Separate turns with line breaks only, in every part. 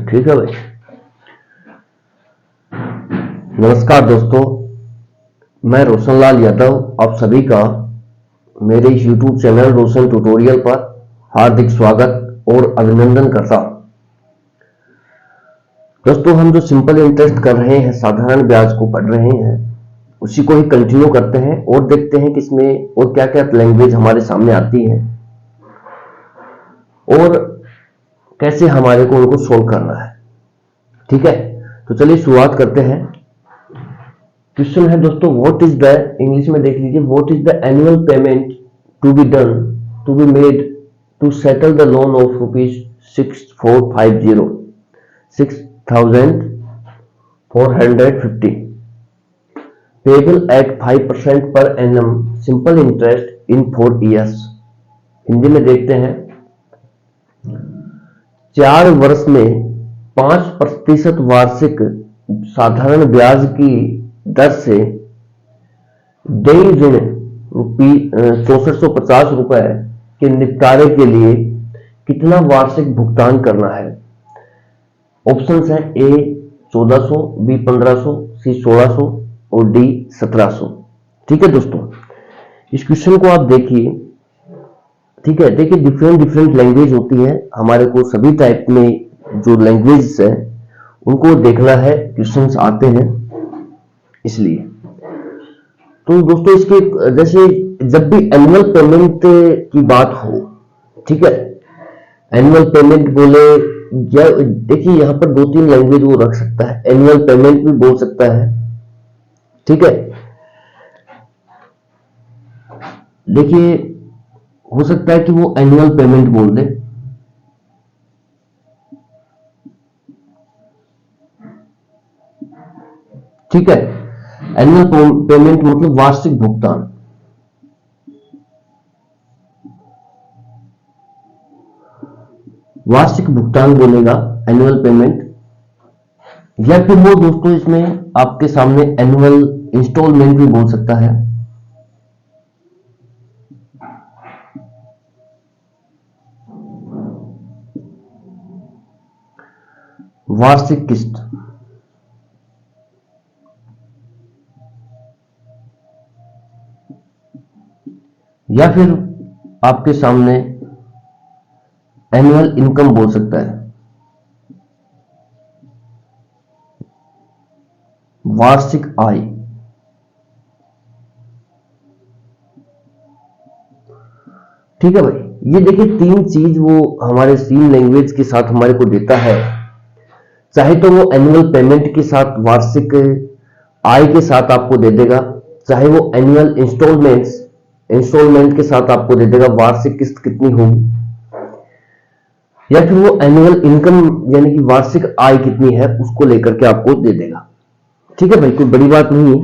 ठीक है भाई। नमस्कार दोस्तों, मैं रोशनलाल यादव आप सभी का मेरे इस YouTube चैनल रोशन ट्यूटोरियल पर हार्दिक स्वागत और अभिनंदन करता हूं। दोस्तों, हम जो सिंपल इंटरेस्ट कर रहे हैं, साधारण ब्याज को पढ़ रहे हैं, उसी को ही कंटिन्यू करते हैं और देखते हैं कि इसमें और क्या क्या लैंग्वेज हमारे सामने आती है और कैसे हमारे को उनको सोल्व करना है। ठीक है, तो चलिए शुरुआत करते हैं। क्वेश्चन है दोस्तों, व्हाट इज द, इंग्लिश में देख लीजिए, what is the annual payment to be done to be made to settle the loan of rupees 6450 payable at 5% per annum simple interest in 4 years। Hindi में देखते हैं, 4 वर्ष में 5% वार्षिक साधारण ब्याज की दर से देय ऋण 6450 रुपए के निपटारे के लिए कितना वार्षिक भुगतान करना है। ऑप्शंस हैं ए 1400, बी 1500, सी 1600 और डी 1700। ठीक है दोस्तों, इस क्वेश्चन को आप देखिए। ठीक है, देखिए डिफरेंट लैंग्वेज होती है, हमारे को सभी टाइप में जो लैंग्वेज है उनको देखना है, क्वेश्चंस आते हैं इसलिए। तो दोस्तों, इसके जैसे जब भी एनुअल पेमेंट की बात हो, ठीक है, एनुअल पेमेंट बोले या देखिए यहां पर 2-3 लैंग्वेज वो रख सकता है, एनुअल पेमेंट भी बोल सकता है। ठीक है, देखिए हो सकता है कि वो एनुअल पेमेंट बोल दे। ठीक है, एनुअल पेमेंट मतलब वार्षिक भुगतान। वार्षिक भुगतान बोलेगा एनुअल पेमेंट, या फिर वो दोस्तों इसमें आपके सामने एनुअल इंस्टॉलमेंट भी बोल सकता है। वार्षिक किस्त, या फिर आपके सामने एनुअल इनकम बोल सकता है। वार्षिक आय, ठीक है भाई। ये देखिए 3 चीज वो हमारे 3 लैंग्वेज के साथ हमारे को देता है। चाहे तो वो एनुअल पेमेंट के साथ वार्षिक आय के साथ आपको दे देगा, चाहे वो एनुअल इंस्टॉलमेंट के साथ आपको दे देगा वार्षिक किस्त कितनी होगी, या फिर वो एनुअल इनकम यानी कि वार्षिक आय कितनी है उसको लेकर के आपको दे देगा। ठीक है भाई, कोई बड़ी बात नहीं है।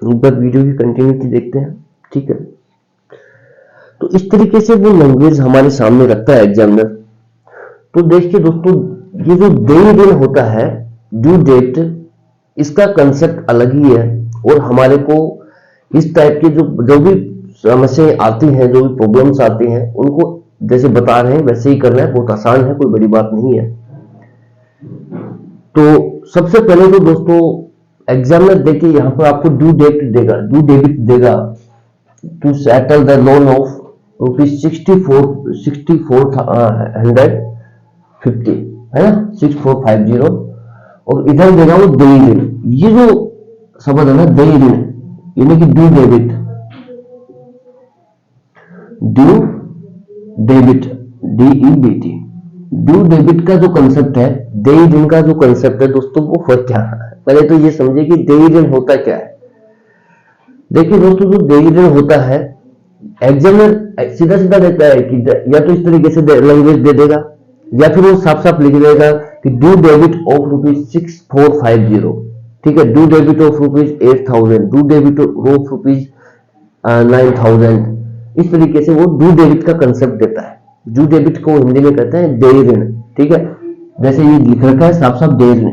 एक बार वीडियो की कंटिन्यूटी देखते हैं। ठीक है, तो इस तरीके से वो लैंग्वेज हमारे सामने रखता है एग्जामिनर। तो देखिए दोस्तों, ये जो देय ऋण होता है, ड्यू डेट, इसका कंसेप्ट अलग ही है और हमारे को इस टाइप के जो भी समस्याएं आती हैं, जो भी प्रॉब्लम्स आती हैं, उनको जैसे बता रहे हैं वैसे ही करना है। बहुत आसान है, कोई बड़ी बात नहीं है। तो सबसे पहले तो दोस्तों एग्जामिनर देखिए यहां पर आपको ड्यू डेबिट देगा to settle the loan of ₹6450 है ना, 6450, और इधर देगा वो देय ऋण। ये जो शब्द है ना, देय ऋण यानी कि due debit DEBT, due debit का जो कंसेप्ट है, देय ऋण का जो कंसेप्ट है दोस्तों, वो क्या है। पहले तो ये समझिए कि देय ऋण होता क्या है। देखिए दोस्तों, जो देय ऋण होता है, एग्जामिनर सीधा देता है कि या तो इस तरीके से लैंग्वेज दे देगा, या फिर वो साफ साफ लिख देगा कि ड्यू डेबिट ऑफ ₹6450। ठीक है, due debit of ₹8000, due debit of ₹9000। इस तरीके से वो ड्यू डेबिट का कंसेप्ट देता है। ड्यू डेबिट को हिंदी में कहते हैं देय ऋण। ठीक है, जैसे ये लिख रखा है साफ साफ देय ऋण,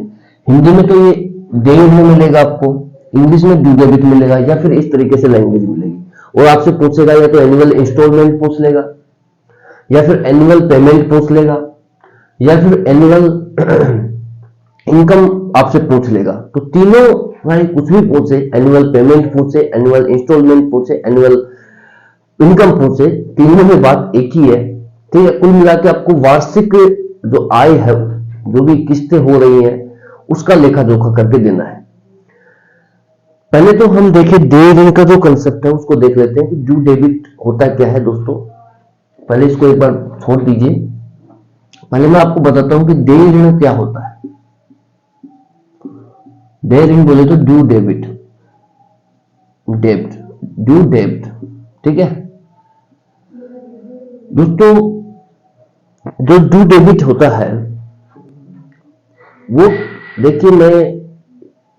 हिंदी में तो ये देय ऋण मिलेगा आपको, इंग्लिश में ड्यू डेबिट मिलेगा, या फिर इस तरीके से लैंग्वेज मिलेगी। और आपसे पूछेगा या तो एनुअल इंस्टॉलमेंट पूछ लेगा, या फिर एनुअल पेमेंट पूछ लेगा, या फिर एनुअल इनकम आपसे पूछ लेगा। तो तीनों भाई कुछ भी पूछे, एनुअल पेमेंट पूछे, एनुअल इंस्टॉलमेंट पूछे, एनुअल इनकम पूछे, तीनों में बात एक ही है। ठीक है, कुल मिला के आपको वार्षिक जो आय है, जो भी किस्तें हो रही हैं, उसका लेखा जोखा करके देना है। पहले तो हम देखें देय ऋण का जो कंसेप्ट है उसको देख लेते हैं कि ड्यू डेबिट होता क्या है दोस्तों। पहले इसको एक बार छोड़ दीजिए, पहले मैं आपको बताता हूं कि देय ऋण क्या होता है। देय ऋण बोले तो ड्यू डेबिट, डेब्ट, ड्यू डेब्ट। ठीक है दोस्तों, जो ड्यू डेबिट होता है वो, देखिए मैं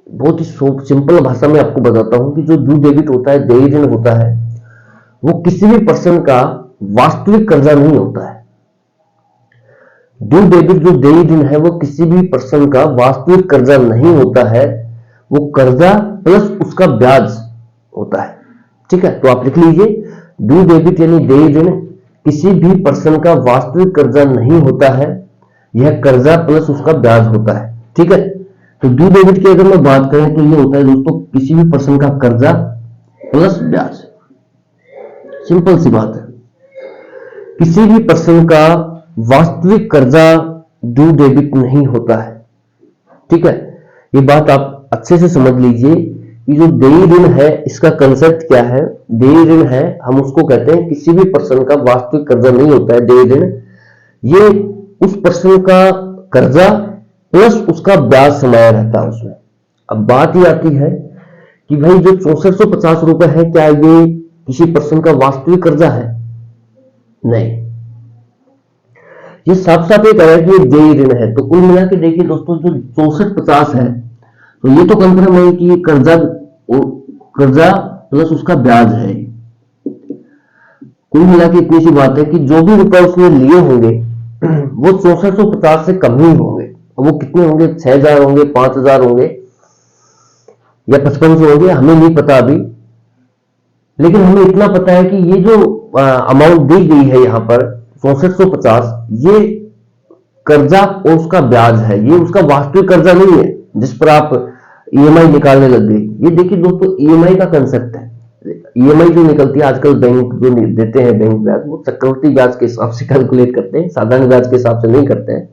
बहुत ही सिंपल भाषा में आपको बताता हूं कि जो ड्यू डेबिट होता है, देय ऋण होता है, वो किसी भी पर्सन का वास्तविक कर्जा नहीं होता है। ड्यू डेबिट जो देय ऋण है वो किसी भी पर्सन का वास्तविक कर्जा नहीं होता है, वो कर्जा प्लस उसका ब्याज होता है। ठीक है, तो आप लिख लीजिए, ड्यू डेबिट यानी देय ऋण किसी भी पर्सन का वास्तविक कर्जा नहीं होता है, यह कर्जा प्लस उसका ब्याज होता है। ठीक है, तो ड्यू डेबिट की अगर मैं बात करें तो ये होता है दोस्तों किसी भी पर्सन का कर्जा प्लस ब्याज। सिंपल सी बात है, किसी भी पर्सन का वास्तविक कर्जा ड्यू डेबिट नहीं होता है। ठीक है, ये बात आप अच्छे से समझ लीजिए कि जो देय ऋण है इसका कंसेप्ट क्या है। देय ऋण है, हम उसको कहते हैं किसी भी पर्सन का वास्तविक कर्जा नहीं होता है देय ऋण, ये उस पर्सन का कर्जा प्लस उसका ब्याज समाया रहता है उसमें। अब बात ये आती है कि भाई जो 6450 रुपए है, क्या ये किसी पर्सन का वास्तविक कर्जा है? नहीं, ये साफ साफ ये कह रहा है कि ये देय ऋण है। तो कुल मिला के देखिए दोस्तों, जो 6450 है तो ये तो कंफर्म है कि कर्जा प्लस उसका ब्याज है। कुल मिला के इतनी सी बात है कि जो भी रुपए उसने लिए होंगे वो 6450 से कम ही होंगे। वो कितने होंगे, 6000 होंगे, 5000 होंगे या 5500 होंगे, हमें नहीं पता अभी। लेकिन हमें इतना पता है कि ये जो अमाउंट दी गई है यहाँ पर 6450, ये कर्जा और उसका ब्याज है, ये उसका वास्तविक कर्जा नहीं है जिस पर आप ईएमआई निकालने लग गए। ये देखिए दोस्तों, ईएमआई का कंसेप्ट है। ईएमआई जो निकलती है आजकल, बैंक जो देते हैं बैंक ब्याज, वो चक्रवृद्धि ब्याज के हिसाब से कैलकुलेट करते हैं, साधारण ब्याज के हिसाब से नहीं करते हैं।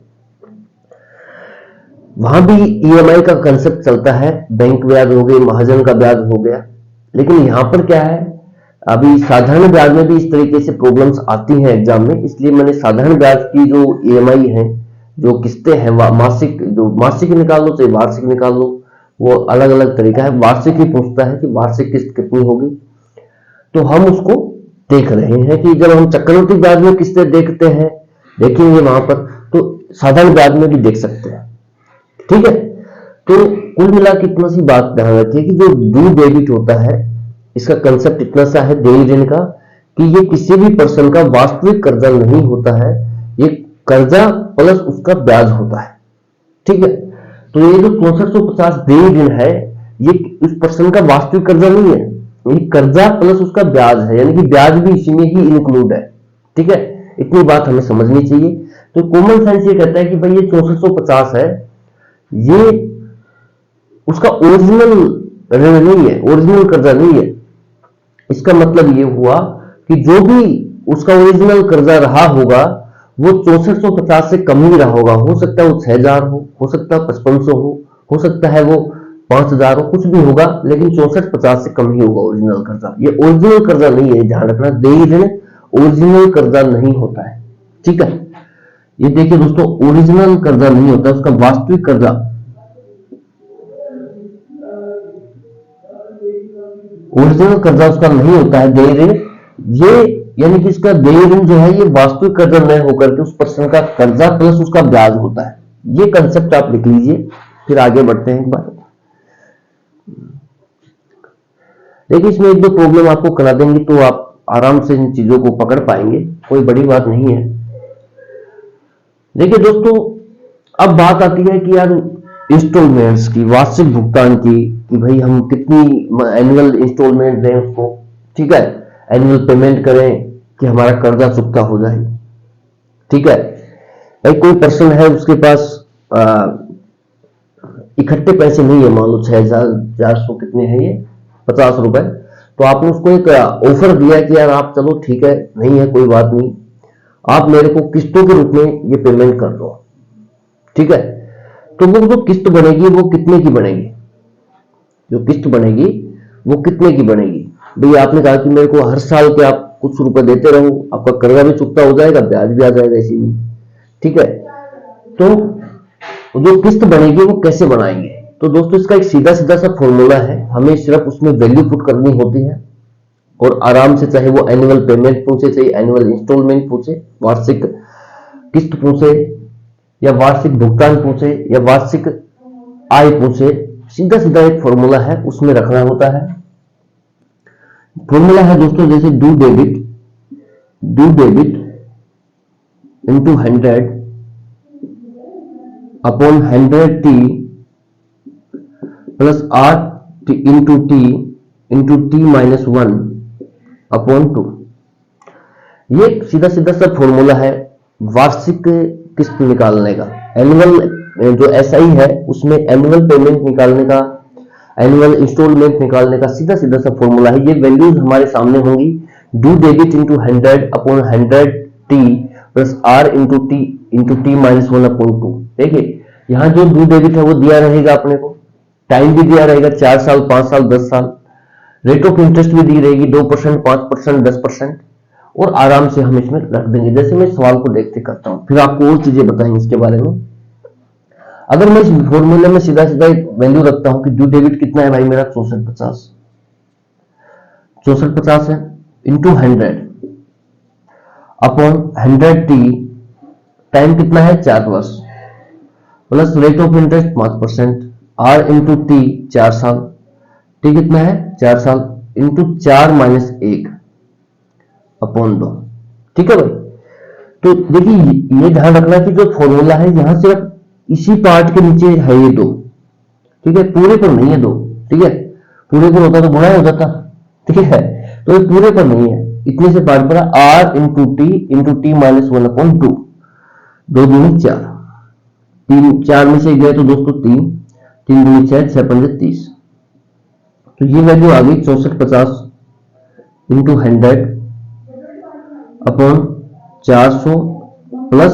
वहां भी ईएमआई का कंसेप्ट चलता है, बैंक ब्याज हो गई, महाजन का ब्याज हो गया। लेकिन यहां पर क्या है, अभी साधारण ब्याज में भी इस तरीके से प्रॉब्लम्स आती हैं एग्जाम में, इसलिए मैंने साधारण ब्याज की जो ईएमआई है, जो किस्तें हैं, मासिक, जो मासिक निकाल लो चाहे वार्षिक निकाल लो, वो अलग अलग तरीका है। वार्षिक ही पूछता है कि वार्षिक किस्त कितनी होगी, तो हम उसको देख रहे हैं कि जब हम चक्रवृद्धि ब्याज में किस्तें देखते हैं, देखेंगे वहां पर, तो साधारण ब्याज में भी देख सकते हैं। ठीक है, तो कुल मिला के इतना सी बात ध्यान रखिए कि जो ड्यू डेबिट होता है, इसका कंसेप्ट इतना सा है देय ऋण का कि ये किसी भी पर्सन का वास्तविक कर्जा नहीं होता है, ये कर्जा प्लस उसका ब्याज होता है। ठीक है, तो ये जो 6450 देय ऋण है, ये उस पर्सन का वास्तविक कर्जा नहीं है, ये कर्जा प्लस उसका ब्याज है, यानी कि ब्याज भी इसी में ही इंक्लूड है। ठीक है, इतनी बात हमें समझनी चाहिए। तो कॉमन सेंस ये कहता है कि भाई ये 6450 है, ये उसका ओरिजिनल ऋण नहीं है, ओरिजिनल कर्जा नहीं है। इसका मतलब ये हुआ कि जो भी उसका ओरिजिनल कर्जा रहा होगा वो 6450 से कम ही रहा होगा। हो सकता है वो 6000 हो सकता है 5500 हो सकता है वो 5000 हो, कुछ भी होगा, लेकिन 6450 से कम ही होगा ओरिजिनल कर्जा। ये ओरिजिनल कर्जा नहीं है, ध्यान रखना, देय ऋण ओरिजिनल कर्जा नहीं होता है। ठीक है, ये देखिए दोस्तों, ओरिजिनल कर्जा नहीं होता, उसका वास्तविक कर्जा, ओरिजिनल कर्जा उसका नहीं होता है देय ऋण। ये यानी कि इसका देय ऋण जो है ये वास्तविक कर्जा न होकर के उस पर्सन का कर्जा प्लस उसका ब्याज होता है। ये कंसेप्ट आप लिख लीजिए, फिर आगे बढ़ते हैं एक बार। देखिए, इसमें एक दो प्रॉब्लम आपको करा देंगे तो आप आराम से इन चीजों को पकड़ पाएंगे, कोई बड़ी बात नहीं है। देखिए दोस्तों, अब बात आती है कि यार इंस्टॉलमेंट्स की, वार्षिक भुगतान की, कि भाई हम कितनी एनुअल इंस्टॉलमेंट दें उसको। ठीक है, एनुअल पेमेंट करें कि हमारा कर्जा चुकता हो जाए। ठीक है, भाई कोई पर्सन है उसके पास इकट्ठे पैसे नहीं है, मान लो 6,400 कितने हैं ये 50 रुपए, तो आपने उसको एक ऑफर दिया कि यार आप चलो ठीक है, नहीं है कोई बात नहीं, आप मेरे को किस्तों के रूप में ये पेमेंट कर दो, ठीक है। तो वो जो किस्त बनेगी वो कितने की बनेगी, जो किस्त बनेगी वो कितने की बनेगी। भाई आपने कहा कि मेरे को हर साल के आप कुछ रुपए देते रहो, आपका कर्जा भी चुकता हो जाएगा, ब्याज भी आ जाएगा इसी में, ठीक है। तो जो किस्त बनेगी वो कैसे बनाएंगे, तो दोस्तों इसका एक सीधा सीधा सा फॉर्मूला है, हमें सिर्फ उसमें वैल्यू पुट करनी होती है और आराम से, चाहे वो एनुअल पेमेंट पूछे, चाहे एनुअल इंस्टॉलमेंट पूछे, वार्षिक किस्त पूछे या वार्षिक भुगतान पूछे या वार्षिक आय पूछे, सीधा सीधा एक फॉर्मूला है, उसमें रखना होता है। फॉर्मूला है दोस्तों जैसे do debit into 100 upon 100t plus r into t minus 1 upon 2। ये सीधा सीधा सा फॉर्मूला है वार्षिक किस्त निकालने का। एनुअल जो एसआई है उसमें एनुअल पेमेंट निकालने का, एनुअल इंस्टॉलमेंट निकालने का सीधा सीधा सा फॉर्मूला है। ये वैल्यूज हमारे सामने होंगी, do debit into 100 upon 100t plus r into t minus 1 upon 2। देखिए यहाँ जो डू डेबिट है वो दिया रहेगा अपने को, टाइम भी दिया रहेगा 4 साल, 5 साल, 10 साल, रेट ऑफ इंटरेस्ट भी दी रहेगी 2%, 5%, 10%, और आराम से हम इसमें रख देंगे। जैसे मैं सवाल को देखते करता हूं, फिर आपको और चीजें बताएंगे इसके बारे में। अगर मैं इस फॉर्मूले में सीधा सीधा एक वैल्यू रखता हूं कि ड्यू डेबिट कितना है भाई मेरा 6450 है इंटू 100 अपॉन 100t, टाइम कितना है 4 वर्ष, plus rate of interest 5%, r into T 4 साल, टी कितना है 4 साल, इंटू 4 माइनस 1 अपॉन 2। ठीक है भाई। तो देखिए ये ध्यान रखना कि जो फॉर्मूला है यहां सिर्फ इसी पार्ट के नीचे है ये 2, ठीक है, पूरे पर नहीं है 2, ठीक है, पूरे पर होता तो गुणा हो जाता, ठीक है, तो ये पूरे पर नहीं है, इतने से पार्ट पर r into T minus 1 upon 2, 2 दूनी 4, 4 में से गए तो दोस्तों 3 दूनी 6, 6 पंजे 30, तो ये वैल्यू आ गई 6450 इंटू 100 अपॉन 400 प्लस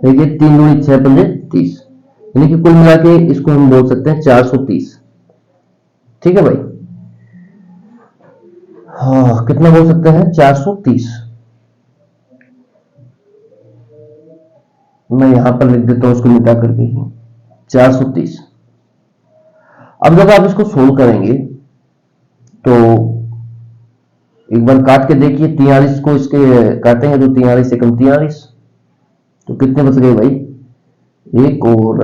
देखिए 3 दूनी 6 पंजे 30, यानी कि कुल मिला के इसको हम बोल सकते हैं 430। ठीक है भाई, हाँ कितना बोल सकते हैं 430। मैं यहां पर लिख देता हूं उसको मिटा करके ही 430। अब जब आप इसको सोल्व करेंगे तो एक बार काट के देखिए, 43 को इसके काटे हैं तो 43 से कम 43, तो कितने बच गए भाई, 1 और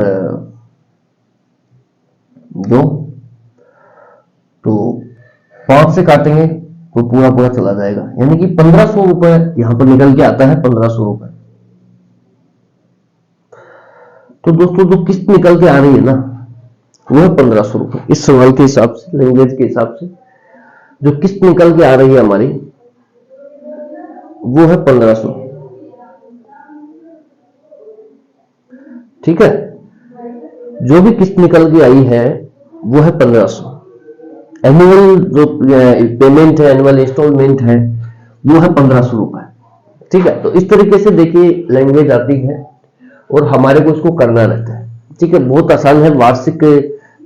2, तो 5 से काटेंगे तो पूरा पूरा चला जाएगा, यानी कि 1500 रुपए यहां पर निकल के आता है, 1500 रुपए। तो दोस्तों जो किस्त निकल के आ रही है ना वो है 1500 रुपए, इस सवाल के हिसाब से, लैंग्वेज के हिसाब से जो किस्त निकल के आ रही है हमारी वो है 1500। ठीक है, जो भी किस्त निकल के आई है वो है 1500। एनुअल जो पेमेंट है, एनुअल इंस्टॉलमेंट है वो है 1500 रुपए। ठीक है, तो इस तरीके से देखिए लैंग्वेज आती है और हमारे को इसको करना रहता है। ठीक है, बहुत आसान है, वार्षिक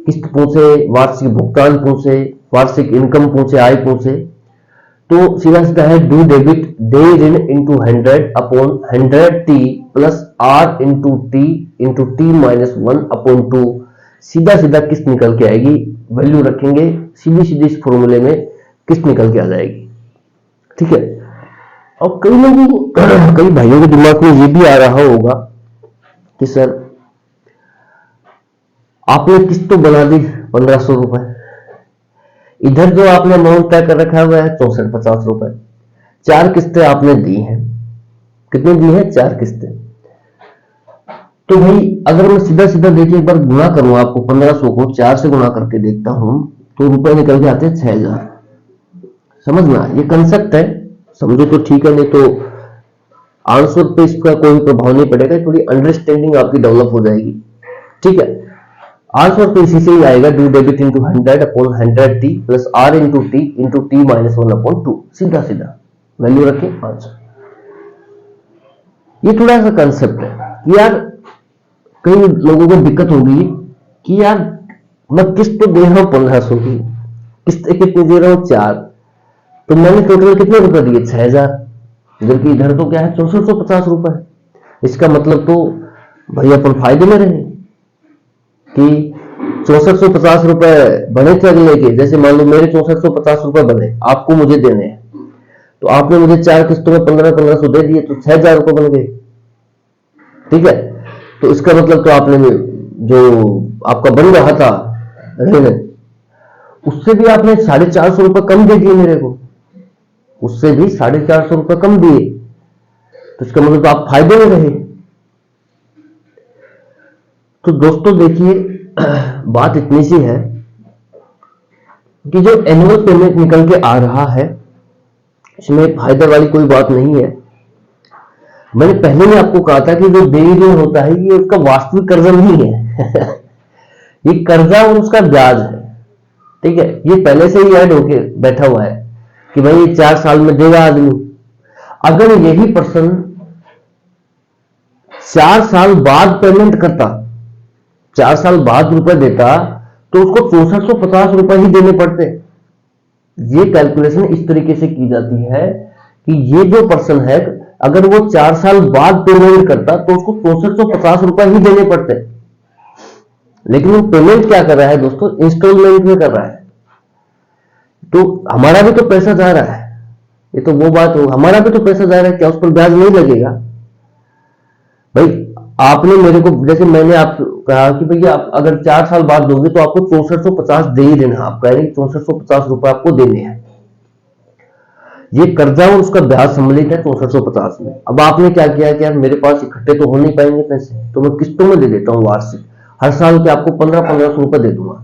किस्त पूछे, वार्षिक भुगतान पूछे, वार्षिक इनकम पूछे, आय पूछे, तो सीधा सीधा है डू डेबिट डे ऋण into 100 upon 100t plus r into T minus 1 upon 2, सीधा सीधा किस्त निकल के आएगी, वैल्यू रखेंगे, सीधी सीधी इस फॉर्मूले में किस्त निकल के आ जाएगी। ठीक है, और कई लोगों कई भाइयों के दिमाग में ये भी आ रहा होगा कि सर आपने किस्त तो बना दी 1500 रुपए, इधर जो आपने अमाउंट तय कर रखा हुआ है 6450 रुपए, 4 किस्तें आपने दी हैं, कितनी दी है 4 किस्तें। तो भाई अगर मैं सीधा सीधा देखिए एक बार गुणा करूं, आपको 1500 को 4 से गुणा करके देखता हूं तो रुपए निकल के आते हैं 6000। समझना, ये कंसेप्ट है, समझो तो ठीक है, नहीं तो आंसर पे इसका कोई प्रभाव नहीं पड़ेगा, थोड़ी अंडरस्टैंडिंग आपकी डेवलप हो जाएगी। ठीक है, आंसर तो इसी से ही आएगा, due debit into 100 upon 100t plus R into T minus 1 upon 2, सीधा सीधा वैल्यू रखें आंसर। ये थोड़ा सा कंसेप्ट है कि यार कई लोगों को दिक्कत होगी कि यार मैं किस्त तो दे रहा हूं 1500 की, किस्त कितनी दे रहा हूं 4, तो मैंने टोटल कितने रुपए दिए 6000, जबकि इधर तो क्या है 6450 रुपए। इसका मतलब तो भाई अपन फायदे में रहे कि 6450 रुपए बने थे अगले के, जैसे मान लो मेरे 6450 रुपए बने, आपको मुझे देने हैं, तो आपने मुझे 4 किस्तों में 1500 दे दिए, तो 6000 रुपए बन गए। ठीक है, तो इसका मतलब तो आपने जो आपका बन रहा था ऋण, उससे भी आपने 450 रुपए कम दे दिए मेरे को, उससे भी 450 रुपए कम दिए, तो इसका मतलब तो आप फायदे में रहे। तो दोस्तों देखिए बात इतनी सी है कि जो एनुअल पेमेंट निकल के आ रहा है इसमें फायदा वाली कोई बात नहीं है। मैंने पहले में आपको कहा था कि जो देय ऋण होता है ये उसका वास्तविक कर्जा नहीं है ये कर्जा और उसका ब्याज है। ठीक है, ये पहले से ही ऐड होके बैठा हुआ है कि भाई ये 4 साल में देगा आदमी। अगर यही पर्सन 4 साल बाद पेमेंट करता, 4 साल बाद रुपए देता, तो उसको 6450 रुपए ही देने पड़ते। ये कैलकुलेशन इस तरीके से की जाती है कि ये जो पर्सन है अगर वो 4 साल बाद पेमेंट करता तो उसको 6450 रुपए ही देने पड़ते, लेकिन वो पेमेंट क्या कर रहा है दोस्तों, इंस्टॉलमेंट में कर रहा है। तो हमारा भी तो पैसा जा रहा है, ये तो वो बात हो, हमारा भी तो पैसा जा रहा है, क्या उस पर ब्याज नहीं लगेगा? भाई आपने मेरे को, जैसे मैंने आपको कहा कि भैया आप अगर 4 साल बाद दोगे तो आपको 6450 दे ही देना, आप कह रहे हैं 6450 रुपए आपको देने हैं। ये कर्जा और उसका ब्याज सम्मिलित है 6450 में। अब आपने क्या किया कि यार मेरे पास इकट्ठे तो हो नहीं पाएंगे पैसे, तो मैं किस्तों में दे देता हूँ वार्षिक, हर साल के आपको 1500 रुपए दे दूंगा,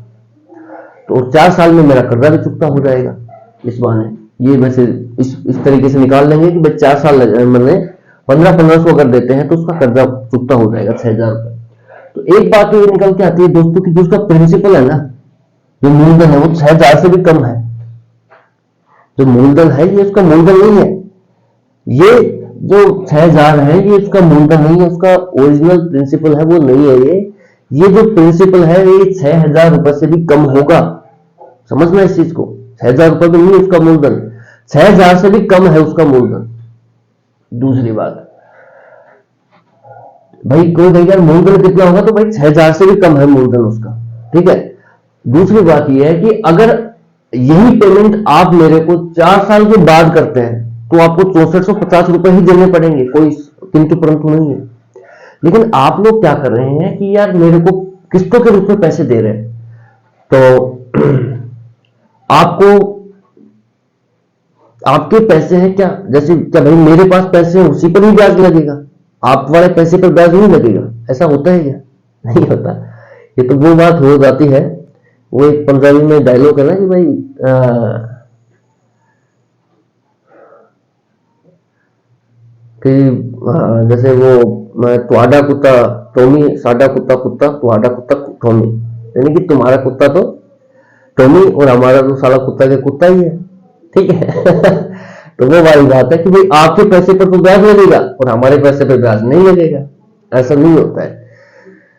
तो 4 साल में मेरा कर्जा भी चुकता हो जाएगा इस बहाने। ये वैसे इस तरीके से निकाल लेंगे कि भाई 4 साल मैंने 1500 अगर देते हैं तो उसका कर्जा चुकता हो जाएगा 6000 रुपए। तो एक बात तो ये निकल के आती है दोस्तों कि जो उसका प्रिंसिपल है ना, जो मूलधन है वो 6000 से भी कम है। जो मूलधन है ये उसका मूलधन नहीं है, ये जो 6000 है ये उसका मूलधन नहीं है, उसका ओरिजिनल प्रिंसिपल है वो नहीं है। ये जो प्रिंसिपल है ये 6000 रुपए से भी कम होगा, समझना इस चीज को। 6000 रुपए तो नहीं उसका मूलधन, 6000 से भी कम है उसका मूलधन। दूसरी बात, भाई कोई कहेगा मूलधन कितना होगा, तो भाई 6000 से भी कम है मूलधन उसका। ठीक है, दूसरी बात यह है कि अगर यही पेमेंट आप मेरे को 4 साल के बाद करते हैं तो आपको 6450 रुपए ही देने पड़ेंगे, कोई किंतु परंतु नहीं है। लेकिन आप लोग क्या कर रहे हैं कि यार मेरे को किस्तों के रूप में पैसे दे रहे हैं, तो आपको आपके पैसे हैं क्या, जैसे क्या भाई मेरे पास पैसे हैं उसी पर ही ब्याज लगेगा, आप वाले पैसे पर ब्याज नहीं लगेगा? ऐसा होता है क्या? नहीं होता। ये तो वो बात हो जाती है, वो एक पंजाबी में डायलॉग है ना कि भाई कि जैसे वो तुआडा कुत्ता टोमी, साडा कुत्ता कुत्ता, तुआडा कुत्ता टोमी, यानी कि तुम्हारा कुत्ता तो टोमी और हमारा तो साला कुत्ता के कुत्ता ही है। ठीक है तो वो वाली बात है कि भाई आपके पैसे पर तो ब्याज लगेगा और हमारे पैसे पर ब्याज नहीं लगेगा, ऐसा नहीं होता है।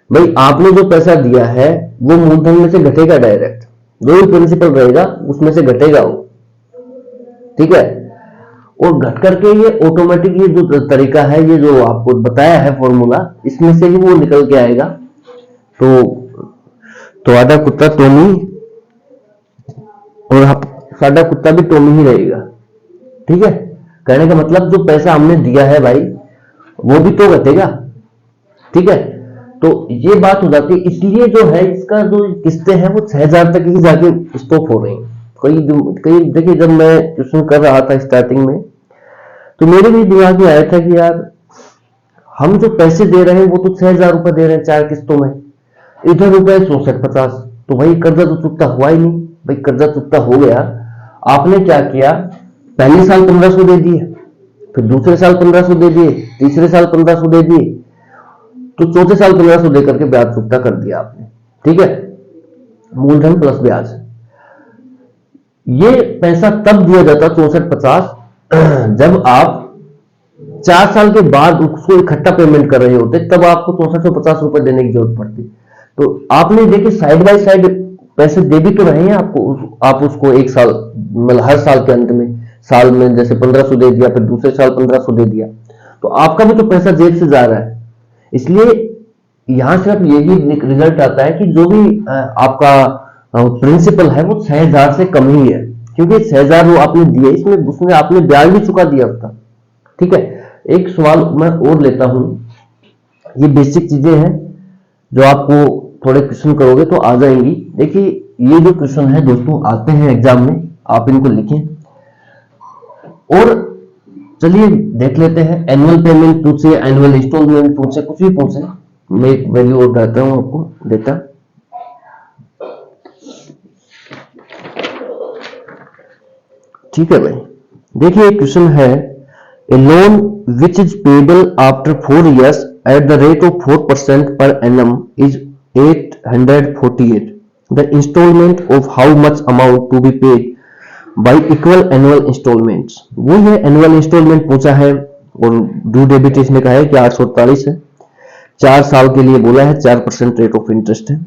भाई आपने जो पैसा दिया है वो मूलधन में से घटेगा डायरेक्ट, जो भी प्रिंसिपल रहेगा उसमें से घटेगा वो। ठीक है, और घट करके ये ऑटोमेटिक, ये जो तरीका है, ये जो आपको बताया है फॉर्मूला, इसमें से ही वो निकल के आएगा। तो आधा कुत्ता टोमी और साडा कुत्ता भी टोमी ही रहेगा। ठीक है, कहने का मतलब जो पैसा हमने दिया है भाई वो भी तो घटेगा। ठीक है, तो ये बात हो जाती है। इसलिए जो है इसका जो किस्तें हैं वो 6000 तक ही जाके स्टॉप हो रही हैं। कई देखिए, जब मैं ट्यूशन कर रहा था स्टार्टिंग में तो मेरे भी दिमाग में आया था कि यार हम जो पैसे दे रहे हैं वो तो 6000 रुपए दे रहे हैं 4 किस्तों में, इधर रुपए 6450, तो भाई कर्जा तो चुकता हुआ ही नहीं। भाई कर्जा चुकता हो गया, आपने क्या किया, पहले साल 1500 दे दिए फिर दूसरे साल 1500 दे दिए, तीसरे साल 1500 दे दिए, तो चौथे साल 1500 दे करके ब्याज चुकता कर दिया आपने। ठीक है, मूलधन प्लस ब्याज। ये पैसा तब दिया जाता 6450 जब आप 4 साल के बाद उसको इकट्ठा पेमेंट कर रहे होते, तब आपको 6450 रुपए देने की जरूरत पड़ती। तो आपने देखिए साइड बाय साइड पैसे दे भी तो रहे हैं आपको, आप उसको एक साल मतलब हर साल के अंत में, साल में जैसे 1500 दे दिया, फिर दूसरे साल 1500 दे दिया, तो आपका भी तो पैसा जेब से जा रहा है। इसलिए यहां से अब यही रिजल्ट आता है कि जो भी आपका प्रिंसिपल है वो 6000 से कम ही है, क्योंकि 6000 वो आपने दिए, इसमें उसमें आपने ब्याज भी चुका दिया उसका। ठीक है, एक सवाल मैं और लेता हूं, ये बेसिक चीजें हैं जो आपको थोड़े क्वेश्चन करोगे तो आ जाएंगी। देखिए ये जो क्वेश्चन है दोस्तों आते हैं एग्जाम में, आप इनको लिखें। और चलिए देख लेते हैं, एनुअल पेमेंट पूछे, एनुअल इंस्टॉलमेंट पूछे, कुछ भी पूछे, मैं एक वैल्यू और बताता हूं आपको डेटा। ठीक है भाई, देखिए एक क्वेश्चन है, a loan which is payable after 4 years at the rate of 4% per annum is 848. The installment of how much amount to be paid by equal annual installments. वो है एनुअल इंस्टॉलमेंट पूछा है और ड्यू डेबिट इसने कहा है कि 848 है, 4 साल के लिए बोला है, 4% रेट ऑफ इंटरेस्ट है।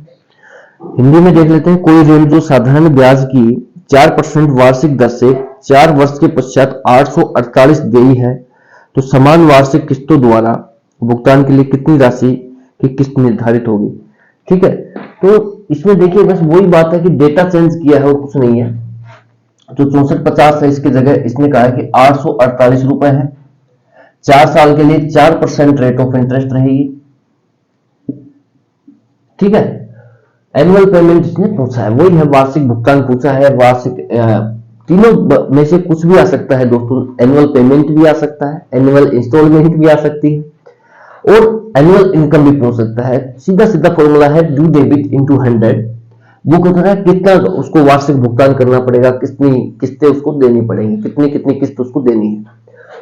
हिंदी में देख लेते हैं, कोई ऋण जो साधारण ब्याज की 4% वार्षिक दर से 4 वर्ष के पश्चात 848 देई है, तो समान वार्षिक किस्तों द्वारा भुगतान के लिए कितनी राशि की किस्त निर्धारित होगी। ठीक है, तो इसमें देखिए बस वही बात है कि डेटा चेंज किया है और कुछ नहीं है। जो 6450 है इसकी जगह इसने कहा है कि 848 रुपए है, 4 साल के लिए 4% रेट ऑफ इंटरेस्ट रहेगी। ठीक है, एनुअल पेमेंट इसने पूछा है, वही है, वार्षिक भुगतान पूछा है, वार्षिक तीनों में से कुछ भी आ सकता है दोस्तों, एनुअल पेमेंट भी आ सकता है, एनुअल इंस्टॉलमेंट भी आ सकती है, और एनुअल इनकम भी पूछ सकता है। सीधा सीधा फॉर्मूला है ड्यू डेबिट इंटू 100। वो कहता है कितना उसको वार्षिक भुगतान करना पड़ेगा, कितनी किस्तें उसको देनी पड़ेंगी, कितनी कितनी किस्त उसको देनी है।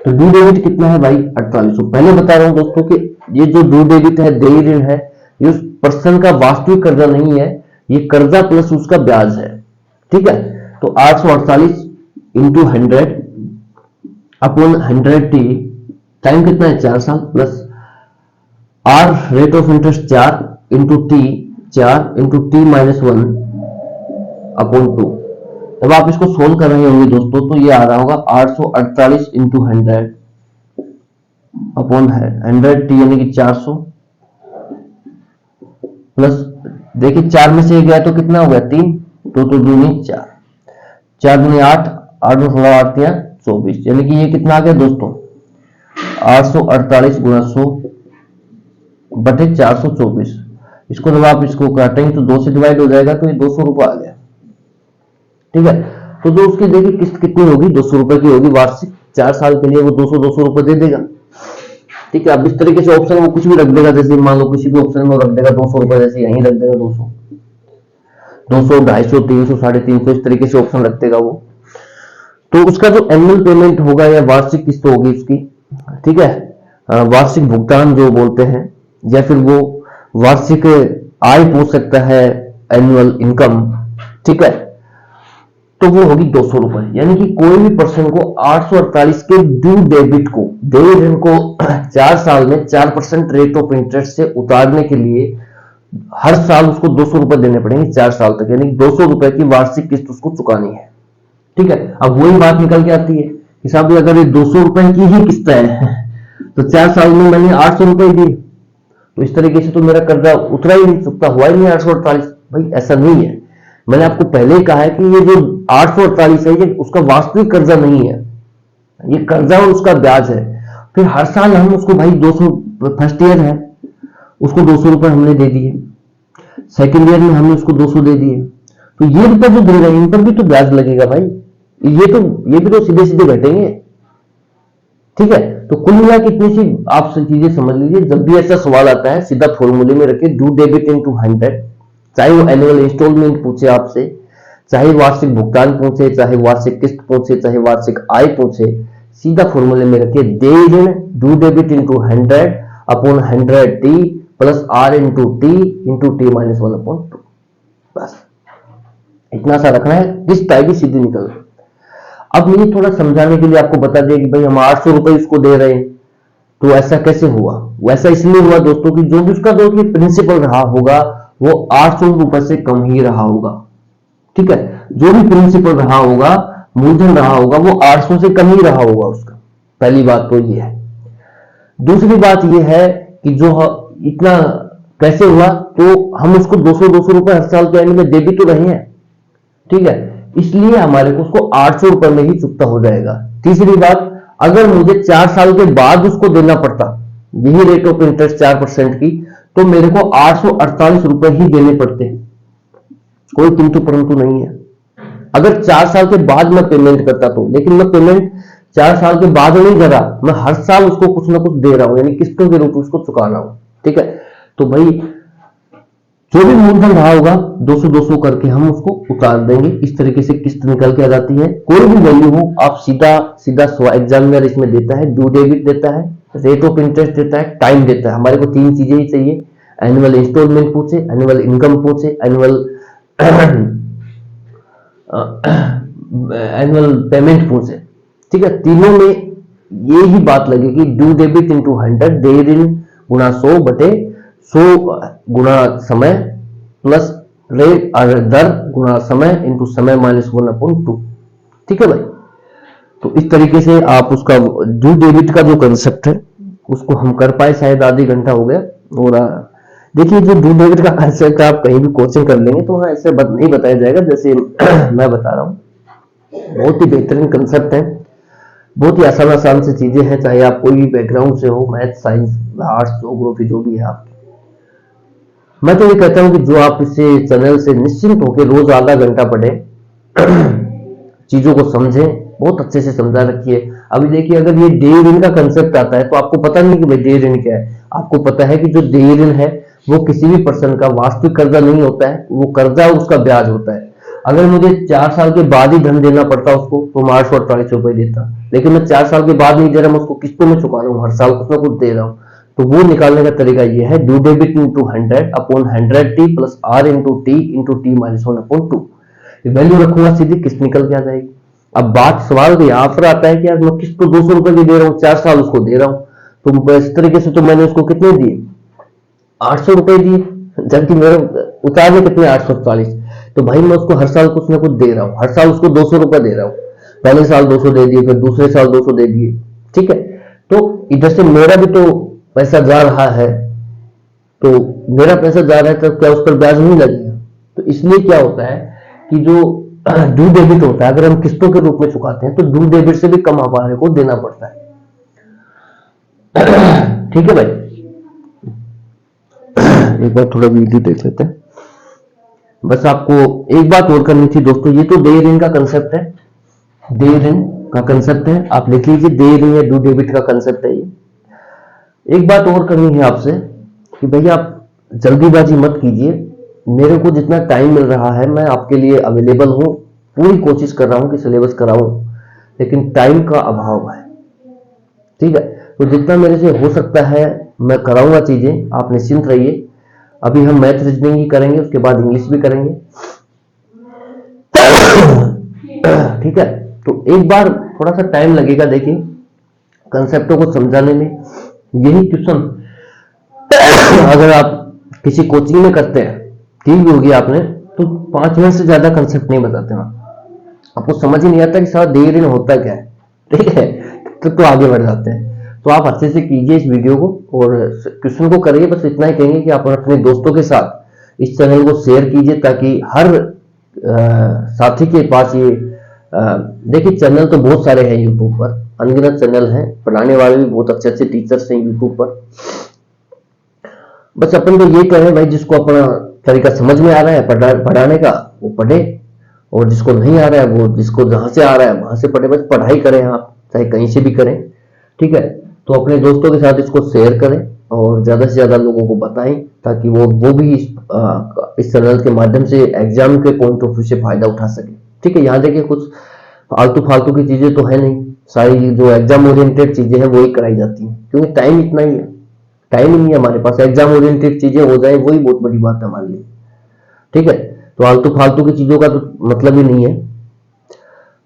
तो ड्यू डेबिट कितना है भाई 4800। पहले बता रहा हूं दोस्तों कि ये जो ड्यू डेबिट है, देय ऋण है, ये उस पर्सन का वास्तविक कर्जा नहीं है, ये कर्जा प्लस उसका ब्याज है। ठीक है, तो 848 इंटू 100 अपॉन 100t, टाइम कितना है 4 साल, plus R rate of interest 4 into T, 4 into T minus 1 upon 2। जब आप इसको सोल्व कर रहे होंगे दोस्तों तो ये आ रहा होगा 848 इंटू 100 अपॉन 100t यानी कि 400, प्लस देखिए 4 में से गया तो कितना हो गया 3, तो दूनी 4, 4 दूनी 8, 8 में 16 8 या 24, यानी कि ये कितना आ गया दोस्तों 848 गुणा 100 बटे 424। इसको जब आप इसको काटेंगे तो 2 से डिवाइड हो जाएगा, तो ये 200 रुपए आ गया। ठीक है, तो जो उसकी देखिए किस्त कितनी होगी 200 रुपए की होगी वार्षिक, 4 साल के लिए वो 200 रुपए दे देगा। ठीक है, अब इस तरीके से ऑप्शन वो कुछ भी रख देगा, जैसे मान लो किसी भी ऑप्शन में रख देगा 200 रुपए, जैसे यहीं रख देगा 200, 250, 300, 350, इस तरीके से ऑप्शन रख देगा वो। तो उसका जो एनुअल पेमेंट होगा या वार्षिक किस्त होगी उसकी, ठीक है, वार्षिक भुगतान जो बोलते हैं, या फिर वो वार्षिक आय पूछ सकता है, एनुअल इनकम। ठीक है, तो वो होगी 200 रुपए। यानी कि कोई भी पर्सन को 848 के ड्यू डेबिट को, देय ऋण को 4 साल में 4% रेट ऑफ इंटरेस्ट से उतारने के लिए हर साल उसको 200 रुपए देने पड़ेंगे 4 साल तक, यानी 200 रुपए की वार्षिक किस्त उसको चुकानी है। ठीक है, अब वही बात निकल के आती है कि साहब अगर ये 200 रुपए की ही किस्त है तो 4 साल में मैंने 800 रुपए दी, तो इस तरीके से तो मेरा कर्जा उतरा ही नहीं, चुकता हुआ ही नहीं 848। भाई ऐसा नहीं है, मैंने आपको पहले ही कहा है कि ये जो 848 है ये उसका वास्तविक कर्जा नहीं है, ये कर्जा और उसका ब्याज है। फिर हर साल हम उसको भाई 200, फर्स्ट ईयर है उसको 200 रुपए हमने दे दिए, सेकेंड ईयर में हमने उसको 200 दे दिए, तो ये रुपए जो दे रहे हैं इन पर भी तो ब्याज लगेगा भाई, ये भी तो सीधे सीधे घटेंगे। ठीक है, तो कुल मिला के इतनी सी आप चीजें समझ लीजिए, जब भी ऐसा सवाल आता है सीधा फॉर्मूले में रखिए ड्यू डेबिट इनटू 100, चाहे वो एनुअल इंस्टॉलमेंट पूछे आपसे, चाहे वार्षिक भुगतान पूछे, चाहे वार्षिक किस्त पूछे, चाहे वार्षिक आय पूछे, सीधा फॉर्मूले में रखिए, देय ऋण due debit into 100 upon 100t plus r into T into T minus 1 upon 2। बस इतना सा रखना है, किस्त आएगी सीधी निकल। अब मुझे थोड़ा समझाने के लिए आपको बता दिया कि भाई हम 800 रुपए इसको दे रहे हैं, तो ऐसा कैसे हुआ? वैसा इसलिए हुआ दोस्तों कि जो भी उसका जो भी प्रिंसिपल रहा होगा वो 800 रुपए से कम ही रहा होगा। ठीक है, जो भी प्रिंसिपल रहा होगा, मूलधन रहा होगा, वो 800 से कम ही रहा होगा उसका। पहली बात तो ये है। दूसरी बात ये है कि जो इतना कैसे हुआ, तो हम उसको 200 रुपए हर साल के एंड में दे भी तो रहे हैं। ठीक है, इसलिए हमारे को उसको 800 रुपए में ही चुकता हो जाएगा। तीसरी बात, अगर मुझे 4 साल के बाद उसको देना पड़ता, यही रेट ऑफ इंटरेस्ट 4% की, तो मेरे को 848 रुपए ही देने पड़ते। कोई किंतु परंतु नहीं है। अगर 4 साल के बाद मैं पेमेंट करता तो, लेकिन मैं पेमेंट 4 साल के बाद नहीं कर रहा, मैं हर साल उसको कुछ ना कुछ दे रहा हूं, यानी किस्तों के रूप में उसको चुका रहा हूं। ठीक है, तो भाई जो भी मूलधन रहा होगा 200 करके हम उसको उतार देंगे। इस तरीके से किस्त निकल के आ जाती है। कोई भी वैल्यू हो, आप सीधा एग्जामिनर इसमें देता है, ड्यू डेबिट देता है, रेट ऑफ इंटरेस्ट देता है, टाइम देता है। हमारे को 3 चीजें ही चाहिए, एनुअल इंस्टॉलमेंट पूछे, एनुअल इनकम पूछे, एनुअल पेमेंट पूछे। ठीक है, तीनों में ये ही बात लगेगी, ड्यू डेबिट इंटू 100, देय ऋण गुणा 100 बटे 100 गुणा समय प्लस रेट दर गुणा समय इंटू समय माइनस 1 अपॉन 2। ठीक है भाई, तो इस तरीके से आप उसका ड्यू डेबिट का जो कंसेप्ट है उसको हम कर पाए। शायद आधी घंटा हो गया। और देखिए, जो ड्यू डेबिट का कंसेप्ट आप कहीं भी कोचिंग कर लेंगे तो वहां ऐसे नहीं बताया जाएगा जैसे मैं बता रहा हूँ। बहुत ही बेहतरीन कंसेप्ट है, बहुत ही आसान सी चीजें हैं, चाहे आप कोई भी बैकग्राउंड से हो, मैथ, साइंस, आर्ट्स, ज्योग्राफी, जो भी है आप। मैं तो ये कहता हूं कि जो आप इसे चैनल से निश्चिंत होकर रोज आधा घंटा पढ़े, चीजों को समझें, बहुत अच्छे से समझा रखिए। अभी देखिए, अगर ये देय ऋण का कंसेप्ट आता है तो आपको पता नहीं कि भाई देय ऋण क्या है। आपको पता है कि जो देय ऋण है वो किसी भी पर्सन का वास्तविक कर्जा नहीं होता है, वो कर्जा उसका ब्याज होता है। अगर मुझे 4 साल के बाद ही धन देना पड़ता उसको, तो मैं 848 रुपए देता, लेकिन मैं 4 साल के बाद नहीं दे रहा, मैं उसको किस्तों में चुका रहा हूँ, हर साल कुछ ना कुछ दे रहा हूँ। तो वो निकालने का तरीका ये है, due debit into 100 upon 100t plus r into T minus 1 upon 2। Value रखूंगा, सीधी किस्त निकल के आ जाएगी। अब बात सवाल तो यहाँ पर आता है कि यार मैं किस्त तो 200 रुपए की दे रहा हूँ, 4 साल उसको दे रहा हूँ, तो इस तरीके से तो मैंने उसको कितने दिए, 800 रुपए दिए, जबकि मेरे उतारने कितने 840। तो भाई मैं उसको हर साल कुछ ना कुछ दे रहा हूँ, हर साल उसको 200 रुपए दे रहा हूँ। पहले साल 200 दे दिए, फिर दूसरे साल 200 दे दिए। ठीक है, तो इधर से मेरा भी तो पैसा जा रहा है, तो मेरा पैसा जा रहा है तो क्या उस पर ब्याज नहीं लगेगा? तो इसलिए क्या होता है कि जो ड्यू डेबिट होता है, अगर हम किस्तों के रूप में चुकाते हैं तो ड्यू डेबिट से भी कम हमारे को देना पड़ता है। ठीक है भाई, एक बार थोड़ा वीडियो देख लेते हैं। बस आपको एक बात और करनी थी दोस्तों, ये तो देय ऋण का कंसेप्ट है, देय ऋण का कंसेप्ट है, आप लिख लीजिए, देय ऋण या ड्यू डेबिट का कंसेप्ट है ये। एक बात और करनी है आपसे कि भैया आप जल्दीबाजी मत कीजिए। मेरे को जितना टाइम मिल रहा है मैं आपके लिए अवेलेबल हूं, पूरी कोशिश कर रहा हूं कि सिलेबस कराऊं, लेकिन टाइम का अभाव है। ठीक है, तो जितना मेरे से हो सकता है मैं कराऊंगा चीजें, आप निश्चिंत रहिए। अभी हम मैथ रीजनिंग ही करेंगे, उसके बाद इंग्लिश भी करेंगे। ठीक है, तो एक बार थोड़ा सा टाइम लगेगा, देखिए कंसेप्टों को समझाने में। यही ट्यूशन अगर आप किसी कोचिंग में करते हैं, ठीक भी होगी आपने, तो 5 मिनट से ज्यादा कंसेप्ट नहीं बताते हैं, आपको समझ ही नहीं आता कि सारा देय ऋण होता क्या है। ठीक है, तो आगे बढ़ जाते हैं। तो आप अच्छे से कीजिए इस वीडियो को और क्वेश्चन को करिए। बस इतना ही कहेंगे कि आप अपने दोस्तों के साथ इस चैनल को शेयर कीजिए, ताकि हर साथी के पास ये देखिए, चैनल तो बहुत सारे हैं यूट्यूब पर, अनगिनत चैनल हैं, पढ़ाने वाले भी बहुत अच्छे अच्छे टीचर्स हैं यूट्यूब पर। बस अपन तो ये कहें भाई, जिसको अपना तरीका समझ में आ रहा है पढ़ाने का वो पढ़े, और जिसको नहीं आ रहा है वो जिसको जहां से आ रहा है वहां से पढ़े। बस पढ़ाई करें आप, चाहे कहीं से भी करें। ठीक है, तो अपने दोस्तों के साथ इसको शेयर करें और ज्यादा से ज्यादा लोगों को बताएं, ताकि वो भी इस चैनल के माध्यम से एग्जाम के पॉइंट ऑफ व्यू से फायदा उठा सके। ठीक है, यहाँ देखिए कुछ फालतू की चीजें तो है नहीं, सारी जो एग्जाम ओरिएंटेड चीजें हैं वही कराई जाती हैं, क्योंकि टाइम इतना ही है, टाइम ही नहीं है हमारे पास। एग्जाम ओरिएंटेड चीजें हो जाए वही बहुत बड़ी बात है हमारे लिए। ठीक है, तो आलतू फालतू की चीजों का तो मतलब ही नहीं है।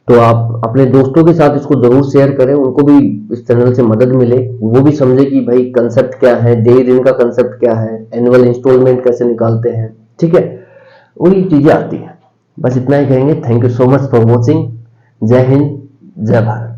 तो आप अपने दोस्तों के साथ इसको जरूर शेयर करें, उनको भी इस चैनल से मदद मिले, वो भी समझे कि भाई कंसेप्ट क्या है, डे इन का कंसेप्ट क्या है, एनुअल इंस्टॉलमेंट कैसे निकालते हैं। ठीक है, वही चीजें आती हैं। बस इतना ही कहेंगे। Thank you so much for watching. जय हिंद, जय भारत।